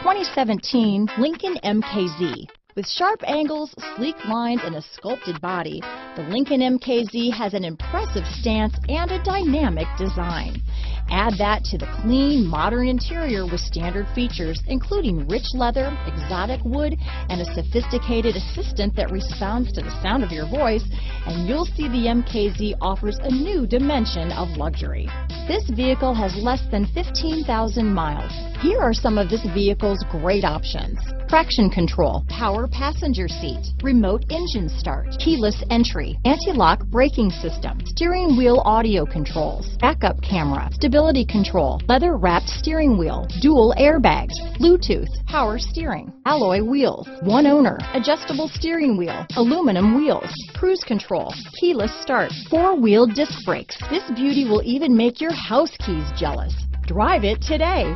2017 Lincoln MKZ. With sharp angles, sleek lines, and a sculpted body, the Lincoln MKZ has an impressive stance and a dynamic design. Add that to the clean, modern interior with standard features, including rich leather, exotic wood, and a sophisticated assistant that responds to the sound of your voice, and you'll see the MKZ offers a new dimension of luxury. This vehicle has less than 15,000 miles. Here are some of this vehicle's great options: traction control, power passenger seat, remote engine start, keyless entry, anti-lock braking system, steering wheel audio controls, backup camera, stability control, leather wrapped steering wheel, dual airbags, Bluetooth, power steering, alloy wheels, one owner, adjustable steering wheel, aluminum wheels, cruise control, keyless start, four-wheel disc brakes. This beauty will even make your house keys jealous. Drive it today.